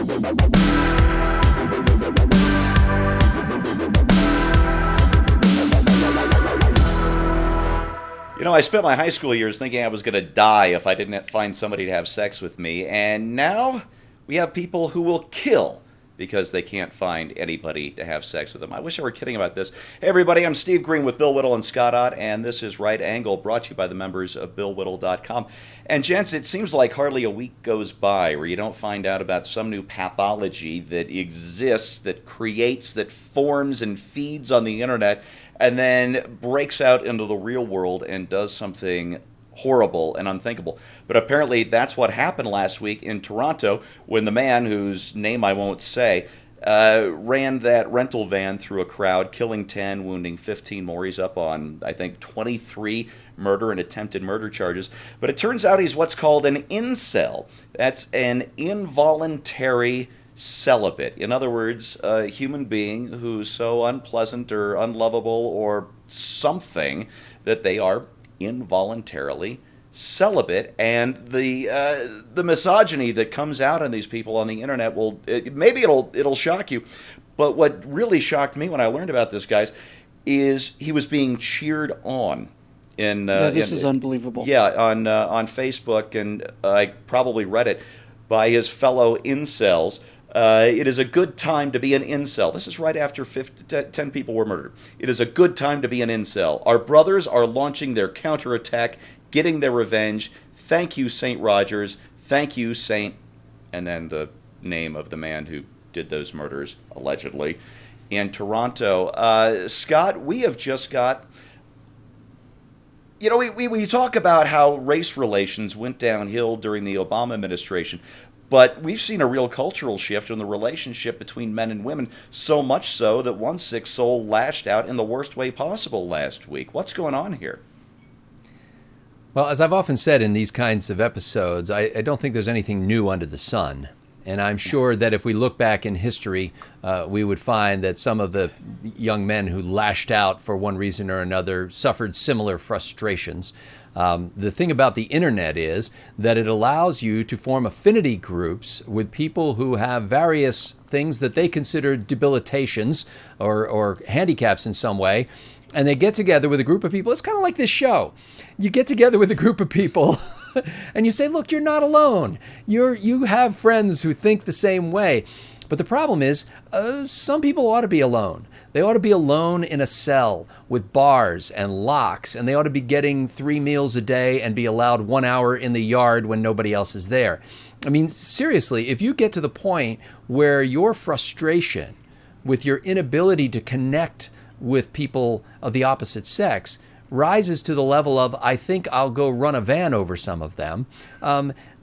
You know, I spent my high school years thinking I was going to die if I didn't find somebody to have sex with me, and now we have people who will kill because they can't find anybody to have sex with them. I wish I were kidding about this. Hey everybody, I'm Steve Green with Bill Whittle and Scott Ott, and this is Right Angle, brought to you by the members of BillWhittle.com. And gents, it seems like hardly a week goes by where you don't find out about some new pathology that exists, that creates, that forms and feeds on the internet, and then breaks out into the real world and does something horrible and unthinkable. But apparently that's what happened last week in Toronto when the man, whose name I won't say, ran that rental van through a crowd, killing 10, wounding 15 more. He's up on, I think, 23 murder and attempted murder charges. But it turns out he's what's called an incel. That's an involuntary celibate. In other words, a human being who's so unpleasant or unlovable or something that they are involuntarily celibate. And the misogyny that comes out on these people on the internet it'll shock you. But what really shocked me when I learned about this, guys, is he was being cheered on. This is unbelievable. Yeah, on Facebook, and I probably read it by his fellow incels. It is a good time to be an incel. This is right after 10 people were murdered. It is a good time to be an incel. Our brothers are launching their counterattack, getting their revenge. Thank you, St. Rogers. Thank you, St. And then the name of the man who did those murders, allegedly, in Toronto. Scott, we have just got... You know, we talk about how race relations went downhill during the Obama administration. But we've seen a real cultural shift in the relationship between men and women, so much so that one sick soul lashed out in the worst way possible last week. What's going on here? Well, as I've often said in these kinds of episodes, I don't think there's anything new under the sun. And I'm sure that if we look back in history, we would find that some of the young men who lashed out for one reason or another suffered similar frustrations. The thing about the internet is that it allows you to form affinity groups with people who have various things that they consider debilitations or handicaps in some way. And they get together with a group of people. It's kind of like this show. You get together with a group of people and you say, look, you're not alone. You have friends who think the same way. But the problem is some people ought to be alone. They ought to be alone in a cell with bars and locks, and they ought to be getting 3 meals a day and be allowed 1 hour in the yard when nobody else is there. I mean, seriously, if you get to the point where your frustration with your inability to connect with people of the opposite sex rises to the level of, I think I'll go run a van over some of them,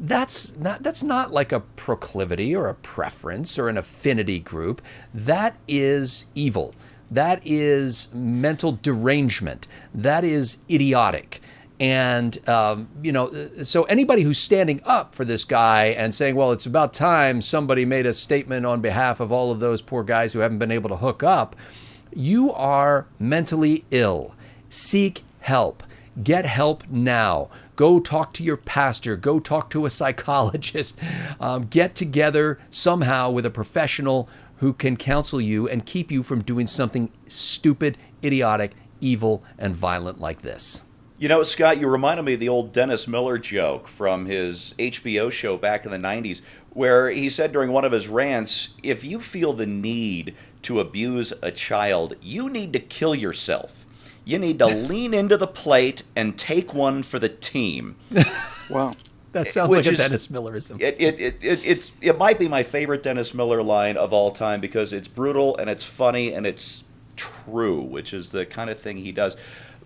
that's not like a proclivity or a preference or an affinity group. That is evil. That is mental derangement. That is idiotic. And, so anybody who's standing up for this guy and saying, well, it's about time somebody made a statement on behalf of all of those poor guys who haven't been able to hook up, you are mentally ill. Seek help. Get help now. Go talk to your pastor. Go talk to a psychologist. Get together somehow with a professional who can counsel you and keep you from doing something stupid, idiotic, evil, and violent like this. You know, Scott, you reminded me of the old Dennis Miller joke from his HBO show back in the 90s, where he said during one of his rants, if you feel the need to abuse a child, you need to kill yourself. You need to lean into the plate and take one for the team. Wow. That sounds like a Dennis Millerism. It might be my favorite Dennis Miller line of all time because it's brutal and it's funny and it's true, which is the kind of thing he does.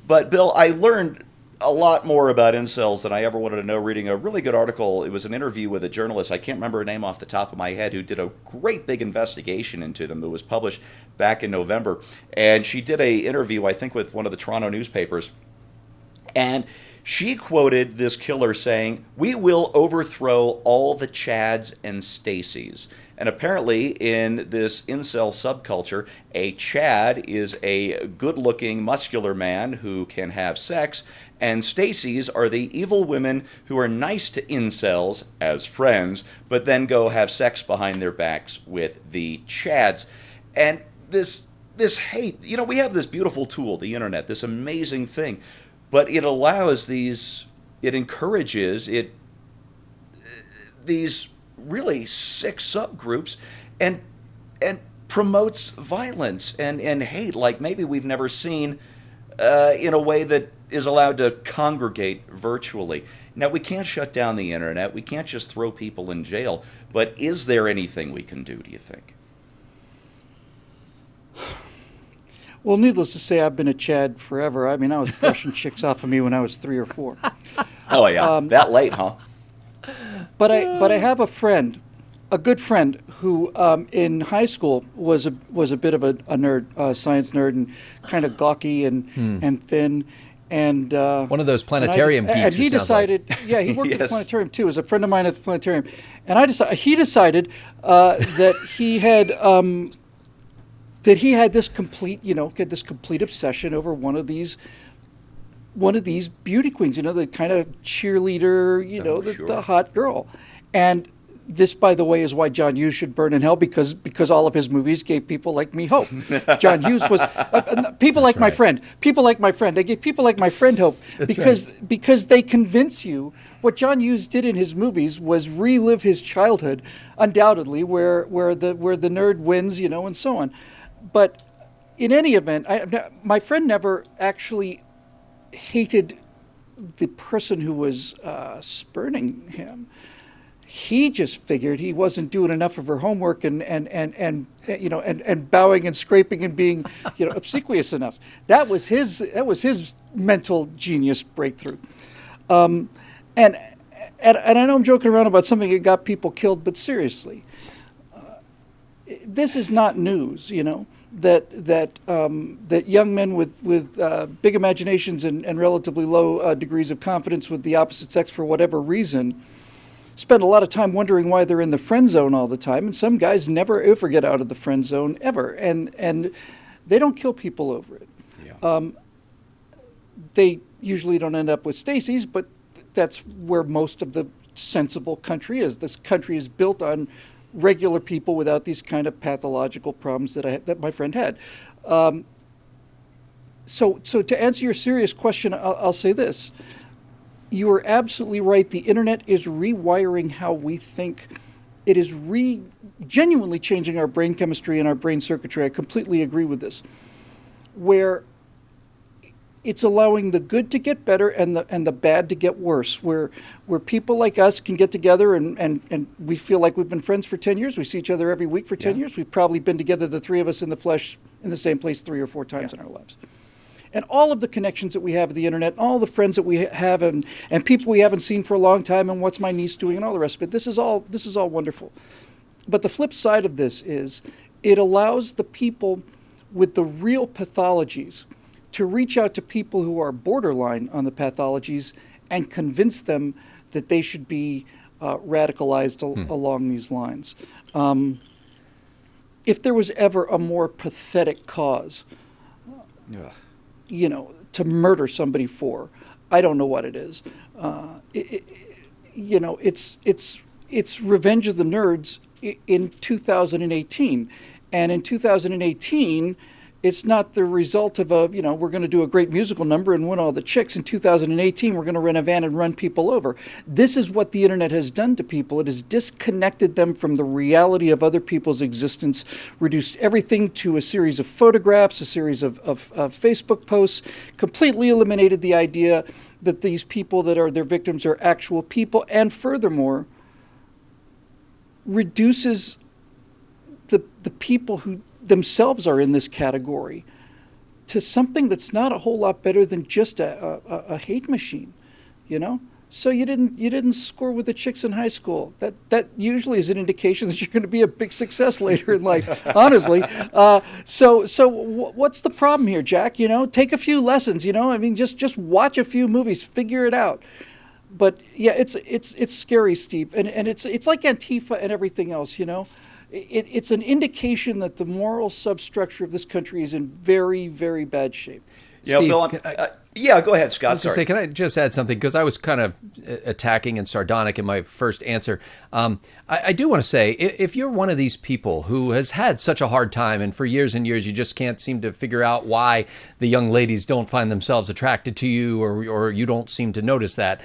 But, Bill, I learned a lot more about incels than I ever wanted to know reading a really good article. It was an interview with a journalist, I can't remember her name off the top of my head, who did a great big investigation into them that was published back in November. And she did an interview, I think, with one of the Toronto newspapers. And She quoted this killer saying, "We will overthrow all the Chads and Stacys." And apparently, in this incel subculture, a Chad is a good-looking, muscular man who can have sex, and Stacys are the evil women who are nice to incels as friends, but then go have sex behind their backs with the Chads. And this hate, we have this beautiful tool, the internet, this amazing thing, but it allows it encourages these really sick subgroups and promotes violence and hate like maybe we've never seen in a way that is allowed to congregate virtually. Now, we can't shut down the internet. We can't just throw people in jail. But is there anything we can do, do you think? Well, needless to say, I've been a Chad forever. I mean, I was brushing chicks off of me when I was 3 or 4. Oh, yeah. That late, huh? But I have a friend, a good friend, who in high school was a bit of a nerd, a science nerd, and kind of gawky and thin. And one of those planetarium geeks. And he decided, yeah, he worked at the planetarium too. As a friend of mine at the planetarium, and he decided that he had this complete, this complete obsession over one of these beauty queens, the kind of cheerleader, the hot girl. And this, by the way, is why John Hughes should burn in hell, because all of his movies gave people like me hope. John Hughes was people like my friend. People like my friend. They gave people like my friend hope because they convince you. What John Hughes did in his movies was relive his childhood, undoubtedly, where the nerd wins, and so on. But in any event, my friend never actually hated the person who was spurning him. He just figured he wasn't doing enough of her homework and bowing and scraping and being obsequious enough. That was his mental genius breakthrough. And I know I'm joking around about something that got people killed, but seriously, this is not news. That young men with big imaginations and relatively low degrees of confidence with the opposite sex, for whatever reason, spend a lot of time wondering why they're in the friend zone all the time. And some guys never ever get out of the friend zone ever, and they don't kill people over it. Yeah. They usually don't end up with Stacys, but that's where most of the sensible country is. This country is built on regular people without these kind of pathological problems that my friend had. So to answer your serious question, I'll say this. You are absolutely right. The internet is rewiring how we think. It is genuinely changing our brain chemistry and our brain circuitry. I completely agree with this. Where it's allowing the good to get better and the bad to get worse, where people like us can get together and we feel like we've been friends for 10 years. We see each other every week for 10 years. We've probably been together, the three of us in the flesh, in the same place 3 or 4 times in our lives. And all of the connections that we have with the internet, all the friends that we have and people we haven't seen for a long time, and what's my niece doing and all the rest of it, this is all wonderful. But the flip side of this is it allows the people with the real pathologies to reach out to people who are borderline on the pathologies and convince them that they should be radicalized along these lines. If there was ever a more pathetic cause, to murder somebody for, I don't know what it is. It's Revenge of the Nerds in 2018, and in 2018. It's not the result of we're going to do a great musical number and win all the chicks. In 2018, we're going to rent a van and run people over. This is what the internet has done to people. It has disconnected them from the reality of other people's existence, reduced everything to a series of photographs, a series of Facebook posts, completely eliminated the idea that these people that are their victims are actual people, and furthermore, reduces the people who themselves are in this category to something that's not a whole lot better than just a hate machine, So you didn't score with the chicks in high school. That usually is an indication that you're going to be a big success later in life. Honestly, what's the problem here, Jack? Take a few lessons. I mean, just watch a few movies, figure it out. But yeah, it's scary, Steve, and it's like Antifa and everything else. It's an indication that the moral substructure of this country is in very, very bad shape. Steve, Bill, yeah, go ahead, Scott. I was going to say, can I just add something? Because I was kind of attacking and sardonic in my first answer. I do want to say, if you're one of these people who has had such a hard time and for years and years you just can't seem to figure out why the young ladies don't find themselves attracted to you, or you don't seem to notice that,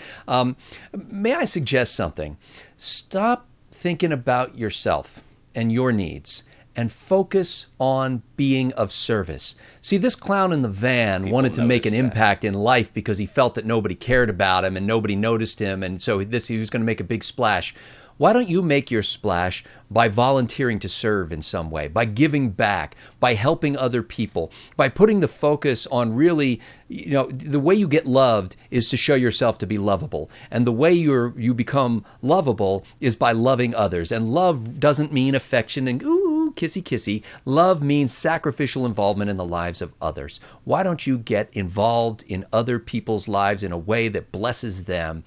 may I suggest something? Stop thinking about yourself and your needs and focus on being of service. See, this clown in the van wanted to make an impact in life because he felt that nobody cared about him and nobody noticed him, and so he was going to make a big splash. Why don't you make your splash by volunteering to serve in some way, by giving back, by helping other people, by putting the focus on really, the way you get loved is to show yourself to be lovable. And the way you become lovable is by loving others. And love doesn't mean affection and ooh, kissy kissy. Love means sacrificial involvement in the lives of others. Why don't you get involved in other people's lives in a way that blesses them?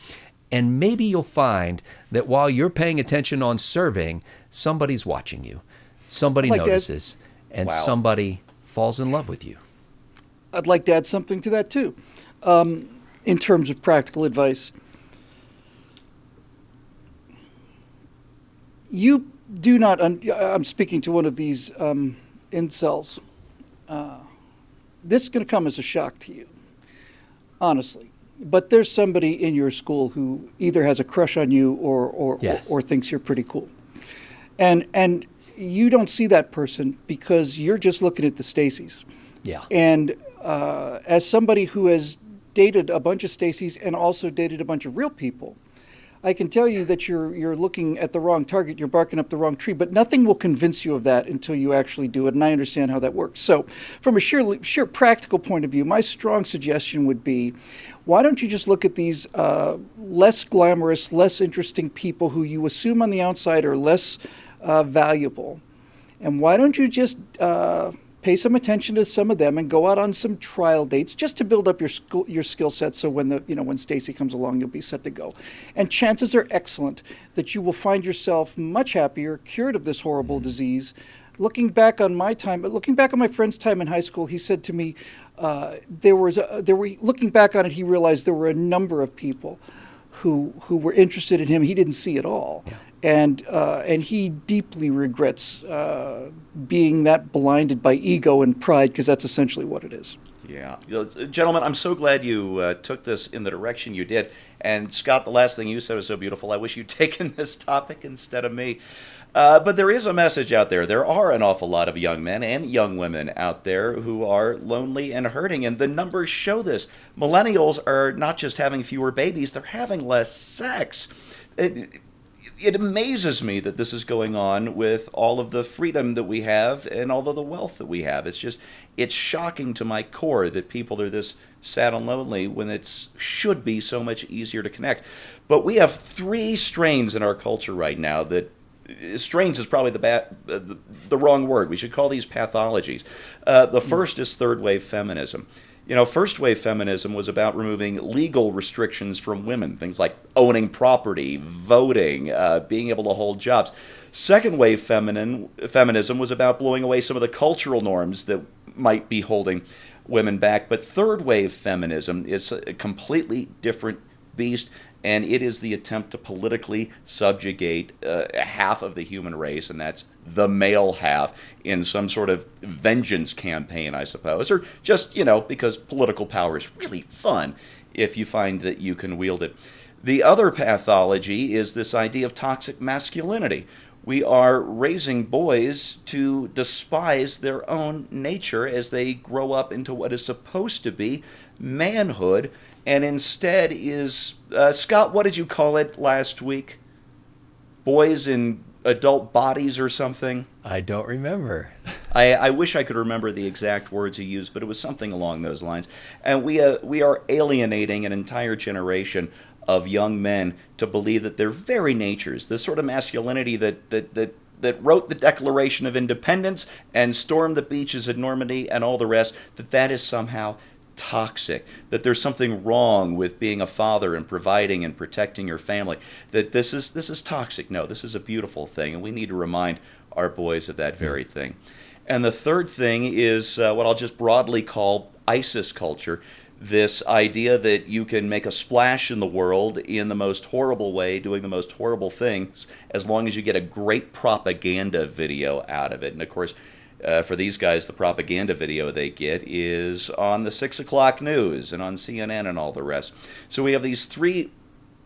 And maybe you'll find that while you're paying attention on serving, somebody's watching you. Somebody notices, and somebody falls in love with you. I'd like to add something to that, too, in terms of practical advice. You do not, I'm speaking to one of these incels. This is going to come as a shock to you, honestly. But there's somebody in your school who either has a crush on you or thinks you're pretty cool. And you don't see that person because you're just looking at the Stacys. Yeah. And as somebody who has dated a bunch of Stacys and also dated a bunch of real people, I can tell you that you're looking at the wrong target, you're barking up the wrong tree, but nothing will convince you of that until you actually do it, and I understand how that works. So from a sheer practical point of view, my strong suggestion would be, why don't you just look at these less glamorous, less interesting people who you assume on the outside are less valuable, and why don't you just pay some attention to some of them and go out on some trial dates just to build up your skill set, so when Stacy comes along, you'll be set to go. And chances are excellent that you will find yourself much happier, cured of this horrible disease. Looking back on my friend's time in high school, he said to me, looking back on it, he realized there were a number of people who were interested in him he didn't see at all. Yeah. And he deeply regrets being that blinded by ego and pride, because that's essentially what it is. Yeah. Gentlemen, I'm so glad you took this in the direction you did. And Scott, the last thing you said was so beautiful. I wish you'd taken this topic instead of me. But there is a message out there. There are an awful lot of young men and young women out there who are lonely and hurting, and the numbers show this. Millennials are not just having fewer babies, they're having less sex. It amazes me that this is going on with all of the freedom that we have and all of the wealth that we have. It's shocking to my core that people are this sad and lonely when it should be so much easier to connect. But we have 3 strains in our culture right now that strains is probably the wrong word. We should call these pathologies. The first is third wave feminism. First wave feminism was about removing legal restrictions from women, things like owning property, voting, being able to hold jobs. Second wave feminism was about blowing away some of the cultural norms that might be holding women back. But third wave feminism is a completely different beast, and it is the attempt to politically subjugate half of the human race, and that's the male half, in some sort of vengeance campaign, I suppose, or just, because political power is really fun if you find that you can wield it. The other pathology is this idea of toxic masculinity. We are raising boys to despise their own nature as they grow up into what is supposed to be manhood, and instead is, Scott, what did you call it last week? Boys in adult bodies or something? I don't remember. I wish I could remember the exact words he used, but it was something along those lines. And we are alienating an entire generation of young men to believe that their very natures, this sort of masculinity that wrote the Declaration of Independence and stormed the beaches at Normandy and all the rest, that is somehow toxic, that there's something wrong with being a father and providing and protecting your family, that this is toxic. No, this is a beautiful thing, and we need to remind our boys of that very thing. And the third thing is what I'll just broadly call ISIS culture, this idea that you can make a splash in the world in the most horrible way, doing the most horrible things, as long as you get a great propaganda video out of it. And of course, for these guys, the propaganda video they get is on the 6 o'clock news and on CNN and all the rest. So we have these three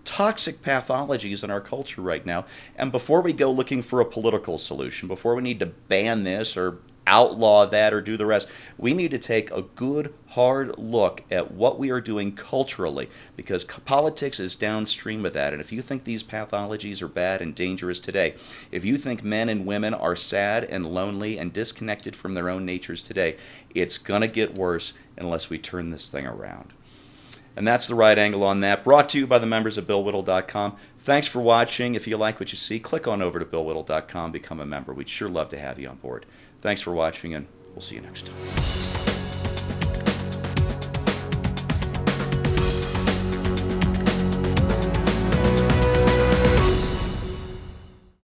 toxic pathologies in our culture right now. And before we go looking for a political solution, before we need to ban this or outlaw that or do the rest, we need to take a good hard look at what we are doing culturally, because politics is downstream of that. And if you think these pathologies are bad and dangerous today, if you think men and women are sad and lonely and disconnected from their own natures today, it's going to get worse unless we turn this thing around. And that's the right angle on that, brought to you by the members of BillWhittle.com. Thanks for watching. If you like what you see, click on over to BillWhittle.com, become a member. We'd sure love to have you on board. Thanks for watching, and we'll see you next time.